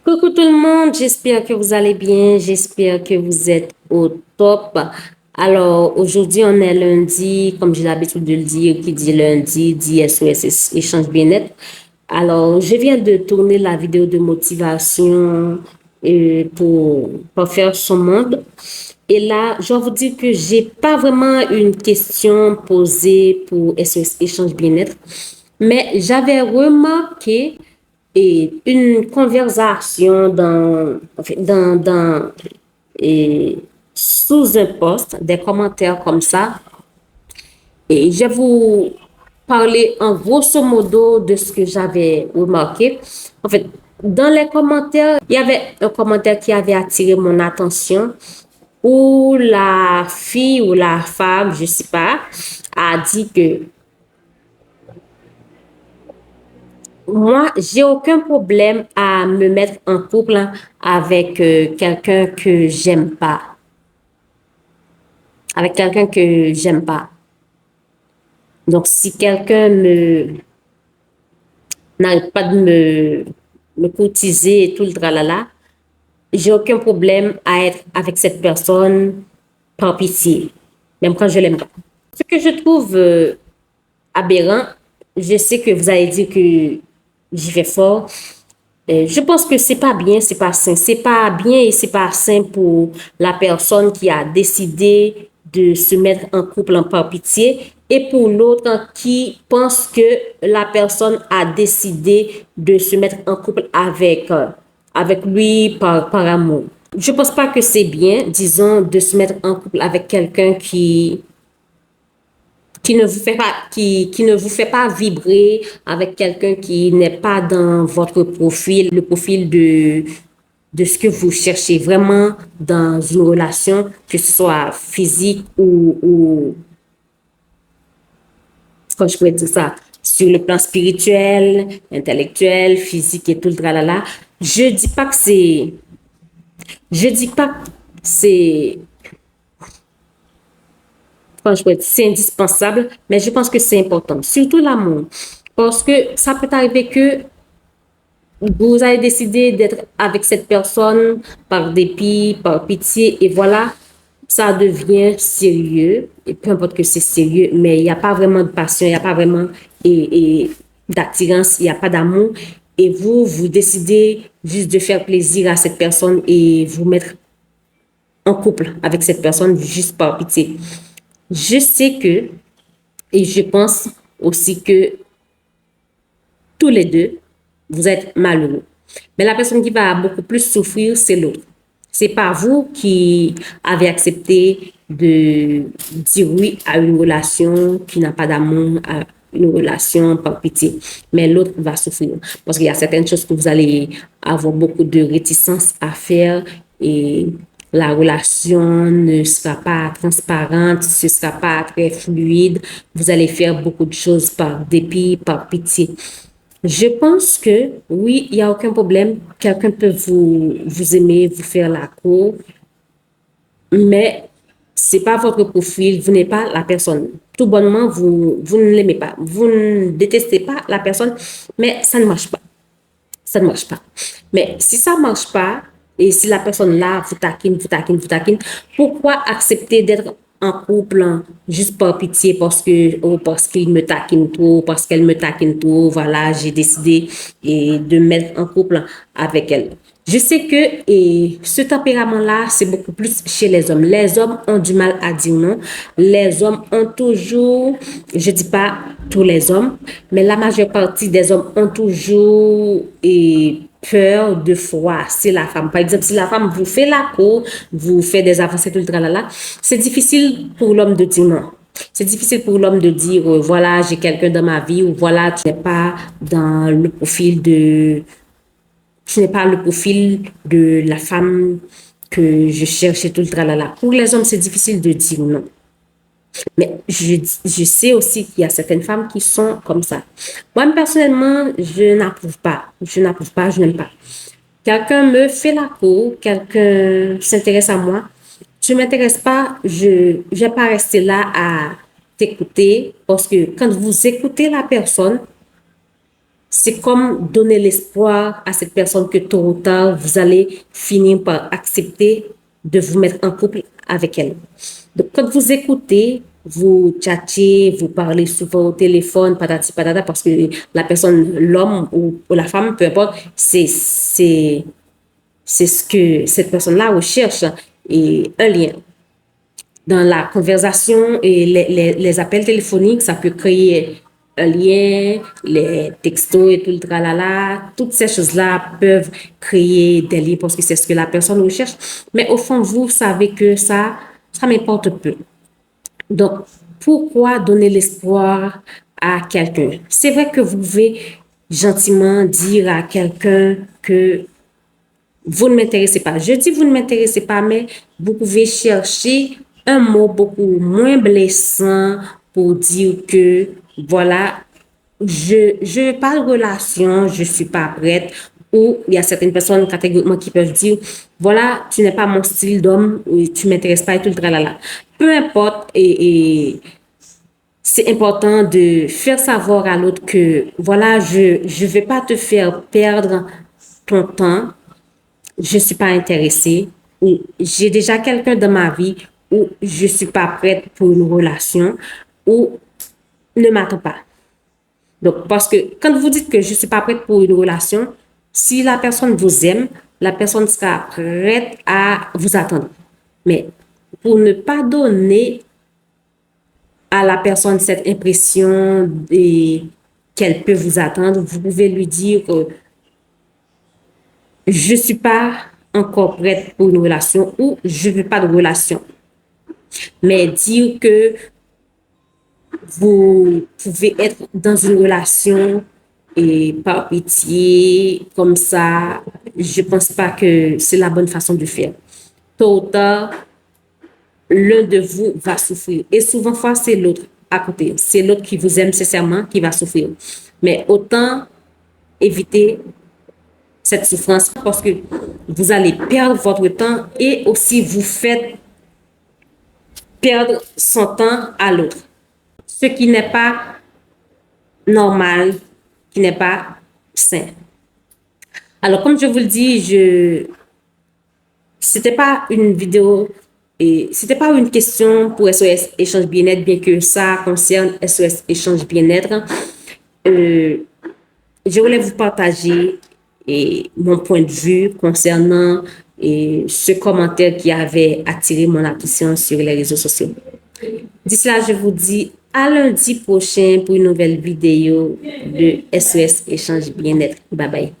Coucou tout le monde, j'espère que vous allez bien, j'espère que vous êtes au top. Alors, aujourd'hui, on est lundi, comme j'ai l'habitude de le dire, qui dit lundi, dit SOS Échange Bien-être. Alors, je viens de tourner la vidéo de motivation pour faire son monde. Et là, je dois vous dire que j'ai pas vraiment une question posée pour SOS Échange Bien-être, mais j'avais remarqué une conversation et sous un post, des commentaires comme ça. Et je vais vous parler en grosso modo de ce que j'avais remarqué. En fait, dans les commentaires, il y avait un commentaire qui avait attiré mon attention où la fille ou la femme, je sais pas, a dit que moi, j'ai aucun problème à me mettre en couple avec quelqu'un que j'aime pas. Avec quelqu'un que j'aime pas. Donc, si quelqu'un n'arrête pas de me courtiser et tout le tralala, j'ai aucun problème à être avec cette personne par pitié, même quand je l'aime pas. Ce que je trouve aberrant, je sais que vous allez dire que j'y vais fort. Je pense que c'est pas bien, c'est pas sain. C'est pas bien et c'est pas sain pour la personne qui a décidé de se mettre en couple en par pitié et pour l'autre qui pense que la personne a décidé de se mettre en couple avec lui par amour. Je pense pas que c'est bien, disons, de se mettre en couple avec quelqu'un qui ne vous fait pas vibrer, avec quelqu'un qui n'est pas dans votre profil, le profil de ce que vous cherchez vraiment dans une relation, que ce soit physique ou comment je pourrais dire ça, sur le plan spirituel, intellectuel, physique et tout le tralala. Je dis pas que c'est franchement, c'est indispensable, mais je pense que c'est important, surtout l'amour. Parce que ça peut arriver que vous avez décidé d'être avec cette personne par dépit, par pitié, et voilà, ça devient sérieux, et peu importe que c'est sérieux, mais il n'y a pas vraiment de passion, il n'y a pas vraiment d'attirance, il n'y a pas d'amour, et vous décidez juste de faire plaisir à cette personne et vous mettre en couple avec cette personne juste par pitié. Je sais que, et je pense aussi que tous les deux, vous êtes malheureux. Mais la personne qui va beaucoup plus souffrir, c'est l'autre. C'est pas vous qui avez accepté de dire oui à une relation qui n'a pas d'amour, à une relation par pitié. Mais l'autre va souffrir. Parce qu'il y a certaines choses que vous allez avoir beaucoup de réticence à faire et la relation ne sera pas transparente, ce ne sera pas très fluide. Vous allez faire beaucoup de choses par dépit, par pitié. Je pense que oui, il n'y a aucun problème. Quelqu'un peut vous aimer, vous faire la cour, mais c'est pas votre profil, vous n'êtes pas la personne. Tout bonnement, vous ne l'aimez pas, vous ne détestez pas la personne, mais ça ne marche pas. Ça ne marche pas. Mais si ça ne marche pas, et si la personne là vous taquine, vous taquine, vous taquine, pourquoi accepter d'être en couple juste par pitié parce que oh, parce qu'il me taquine trop, parce qu'elle me taquine trop, voilà, j'ai décidé de me mettre en couple avec elle. Je sais que ce tempérament-là, c'est beaucoup plus chez les hommes. Les hommes ont du mal à dire non. Les hommes ont toujours, je dis pas tous les hommes, mais la majeure partie des hommes ont toujours peur de froisser la femme. Par exemple, si la femme vous fait la cour, vous fait des avancées, tout le tralala, c'est difficile pour l'homme de dire non. C'est difficile pour l'homme de dire, voilà, j'ai quelqu'un dans ma vie, ou voilà, tu n'es pas dans le profil tu n'es pas le profil de la femme que je cherche et tout le tralala. Pour les hommes, c'est difficile de dire non. Mais je sais aussi qu'il y a certaines femmes qui sont comme ça. Moi, personnellement, je n'approuve pas. Je n'approuve pas, je n'aime pas. Quelqu'un me fait la cour, quelqu'un s'intéresse à moi. Je ne m'intéresse pas, je ne vais pas rester là à t'écouter parce que quand vous écoutez la personne, c'est comme donner l'espoir à cette personne que tôt ou tard, vous allez finir par accepter de vous mettre en couple avec elle. Donc, quand vous écoutez, vous tchatchez, vous parlez souvent au téléphone, patati patata, parce que la personne, l'homme ou la femme, peu importe, c'est ce que cette personne-là recherche, et un lien. Dans la conversation et les appels téléphoniques, ça peut créer un lien, les textos et tout le tralala, toutes ces choses-là peuvent créer des liens parce que c'est ce que la personne recherche. Mais au fond, vous savez que ça m'importe peu. Donc, pourquoi donner l'espoir à quelqu'un? C'est vrai que vous pouvez gentiment dire à quelqu'un que vous ne m'intéressez pas. Je dis vous ne m'intéressez pas, mais vous pouvez chercher un mot beaucoup moins blessant pour dire que, voilà, je veux pas de relation, je suis pas prête. Ou il y a certaines personnes catégoriquement qui peuvent dire, voilà, tu n'es pas mon style d'homme, ou tu m'intéresses pas et tout le tralala. Peu importe, et c'est important de faire savoir à l'autre que, voilà, je vais pas te faire perdre ton temps, je suis pas intéressée, ou j'ai déjà quelqu'un dans ma vie, ou je suis pas prête pour une relation, ou ne m'attends pas. Donc, parce que quand vous dites que je suis pas prête pour une relation, si la personne vous aime, la personne sera prête à vous attendre. Mais pour ne pas donner à la personne cette impression qu'elle peut vous attendre, vous pouvez lui dire que je suis pas encore prête pour une relation ou je veux pas de relation. Mais dire que vous pouvez être dans une relation et par pitié, comme ça, je pense pas que c'est la bonne façon de faire. Tôt ou tard, l'un de vous va souffrir. Et souvent, fois, c'est l'autre à côté. C'est l'autre qui vous aime sincèrement qui va souffrir. Mais autant éviter cette souffrance parce que vous allez perdre votre temps et aussi vous faites perdre son temps à l'autre. Ce qui n'est pas normal, qui n'est pas sain. Alors, comme je vous le dis, c'était pas une vidéo et c'était pas une question pour SOS Échange Bien-être, bien que ça concerne SOS Échange Bien-être. Je voulais vous partager mon point de vue concernant ce commentaire qui avait attiré mon attention sur les réseaux sociaux. D'ici là, je vous dis à lundi prochain pour une nouvelle vidéo de SOS Échange Bien-être. Bye bye.